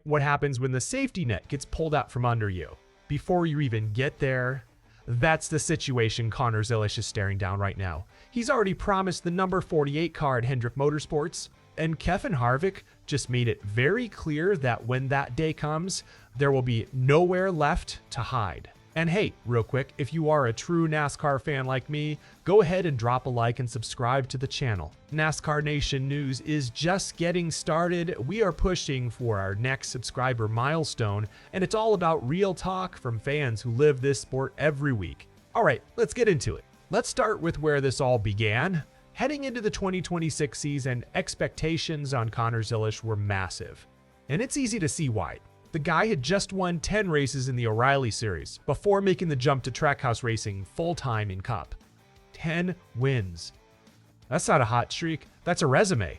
What happens when the safety net gets pulled out from under you? Before you even get there, that's the situation Connor Zilisch is staring down right now. He's already promised the number 48 car at Hendrick Motorsports, and Kevin Harvick just made it very clear that when that day comes, there will be nowhere left to hide. And hey, real quick, if you are a true NASCAR fan like me, go ahead and drop a like and subscribe to the channel. NASCAR Nation news is just getting started. We are pushing for our next subscriber milestone, and it's all about real talk from fans who live this sport every week. All right, let's get into it. Let's start with where this all began. Heading into the 2026 season, expectations on Connor Zilisch were massive, and it's easy to see why. The guy had just won 10 races in the O'Reilly Series before making the jump to Trackhouse Racing full-time in Cup. 10 wins. That's not a hot streak, that's a resume.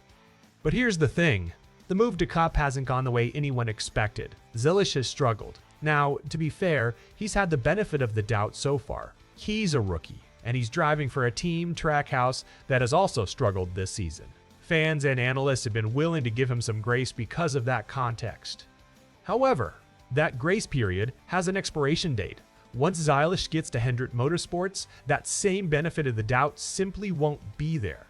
But here's the thing, the move to Cup hasn't gone the way anyone expected. Zilisch has struggled. Now, to be fair, he's had the benefit of the doubt so far. He's a rookie, and he's driving for a team, Trackhouse, that has also struggled this season. Fans and analysts have been willing to give him some grace because of that context. However, that grace period has an expiration date. Once Zilisch gets to Hendrick Motorsports, that same benefit of the doubt simply won't be there.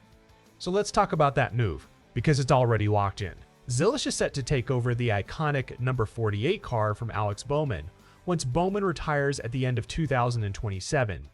So let's talk about that move, because it's already locked in. Zilisch is set to take over the iconic number 48 car from Alex Bowman, once Bowman retires at the end of 2027.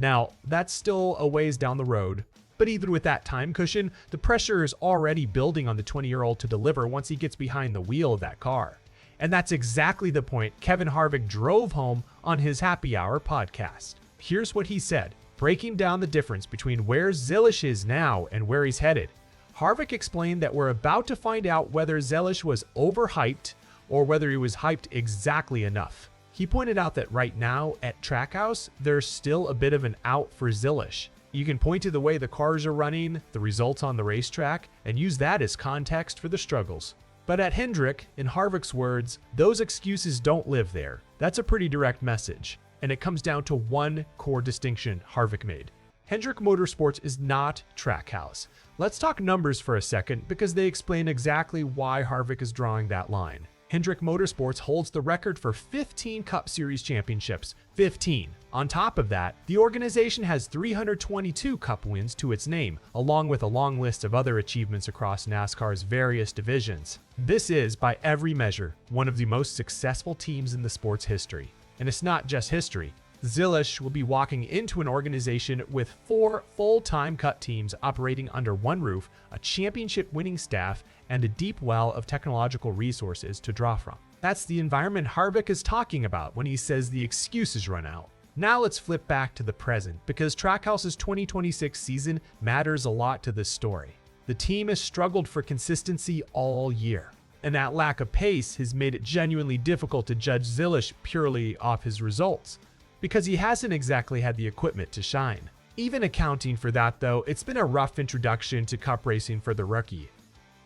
Now, that's still a ways down the road, but even with that time cushion, the pressure is already building on the 20-year-old to deliver once he gets behind the wheel of that car. And that's exactly the point Kevin Harvick drove home on his Happy Hour podcast. Here's what he said, breaking down the difference between where Zilisch is now and where he's headed. Harvick explained that we're about to find out whether Zilisch was overhyped or whether he was hyped exactly enough. He pointed out that right now at Trackhouse, there's still a bit of an out for Zilisch. You can point to the way the cars are running, the results on the racetrack, and use that as context for the struggles. But at Hendrick, in Harvick's words, those excuses don't live there. That's a pretty direct message, and it comes down to one core distinction Harvick made. Hendrick Motorsports is not Trackhouse. Let's talk numbers for a second because they explain exactly why Harvick is drawing that line. Hendrick Motorsports holds the record for 15 Cup Series championships. 15. On top of that, the organization has 322 Cup wins to its name, along with a long list of other achievements across NASCAR's various divisions. This is, by every measure, one of the most successful teams in the sport's history. And it's not just history. Zilisch will be walking into an organization with 4 full-time Cup teams operating under one roof, a championship-winning staff, and a deep well of technological resources to draw from. That's the environment Harvick is talking about when he says the excuses run out. Now let's flip back to the present, because Trackhouse's 2026 season matters a lot to this story. The team has struggled for consistency all year, and that lack of pace has made it genuinely difficult to judge Zilisch purely off his results, because he hasn't exactly had the equipment to shine. Even accounting for that though, it's been a rough introduction to Cup racing for the rookie.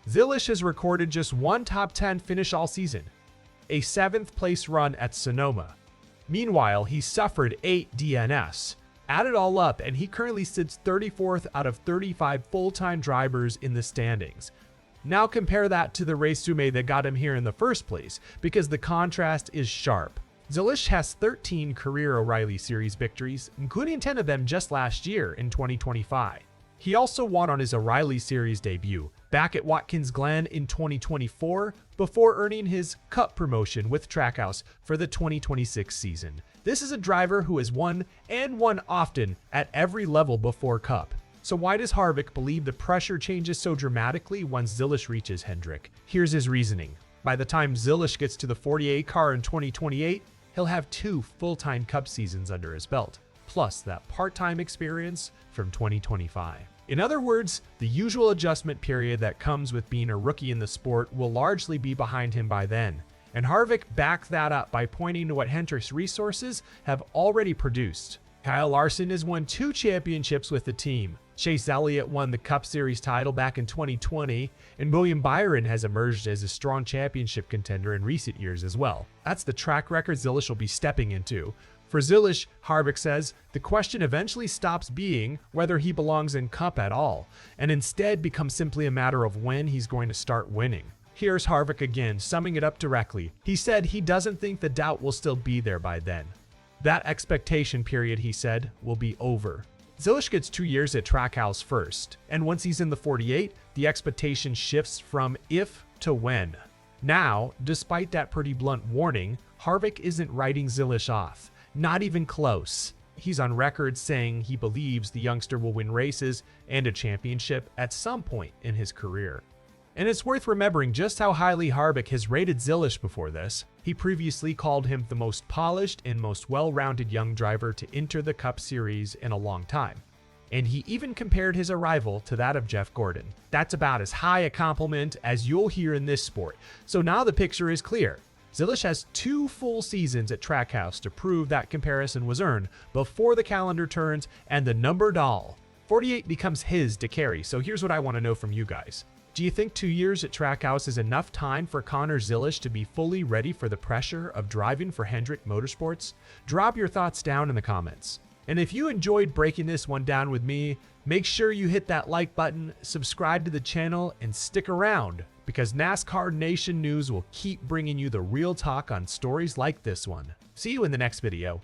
Zilisch has recorded just one top 10 finish all season, a 7th place run at Sonoma. Meanwhile, he suffered 8 DNFs. Add it all up, and he currently sits 34th out of 35 full-time drivers in the standings. Now compare that to the resume that got him here in the first place, because the contrast is sharp. Zilisch has 13 career O'Reilly Series victories, including 10 of them just last year in 2025. He also won on his O'Reilly Series debut, back at Watkins Glen in 2024, before earning his Cup promotion with Trackhouse for the 2026 season. This is a driver who has won, and won often, at every level before Cup. So why does Harvick believe the pressure changes so dramatically once Zilisch reaches Hendrick? Here's his reasoning. By the time Zilisch gets to the 48 car in 2028, he'll have 2 full-time Cup seasons under his belt, plus that part-time experience from 2025. In other words, the usual adjustment period that comes with being a rookie in the sport will largely be behind him by then. And Harvick backed that up by pointing to what Hendrick's resources have already produced. Kyle Larson has won 2 championships with the team. Chase Elliott won the Cup Series title back in 2020, and William Byron has emerged as a strong championship contender in recent years as well. That's the track record Zilisch will be stepping into. For Zilisch, Harvick says, the question eventually stops being whether he belongs in Cup at all, and instead becomes simply a matter of when he's going to start winning. Here's Harvick again, summing it up directly. He said he doesn't think the doubt will still be there by then. That expectation period, he said, will be over. Zilisch gets 2 years at Trackhouse first, and once he's in the 48, the expectation shifts from if to when. Now, despite that pretty blunt warning, Harvick isn't writing Zilisch off. Not even close. He's on record saying he believes the youngster will win races and a championship at some point in his career. And it's worth remembering just how highly Harvick has rated Zilisch before this. He previously called him the most polished and most well-rounded young driver to enter the Cup Series in a long time. And he even compared his arrival to that of Jeff Gordon. That's about as high a compliment as you'll hear in this sport. So now the picture is clear. Zilisch has 2 full seasons at Trackhouse to prove that comparison was earned before the calendar turns and the number doll. 48 becomes his to carry, so here's what I want to know from you guys. Do you think 2 years at Trackhouse is enough time for Connor Zilisch to be fully ready for the pressure of driving for Hendrick Motorsports? Drop your thoughts down in the comments. And if you enjoyed breaking this one down with me, make sure you hit that like button, subscribe to the channel, and stick around, because NASCAR Nation News will keep bringing you the real talk on stories like this one. See you in the next video.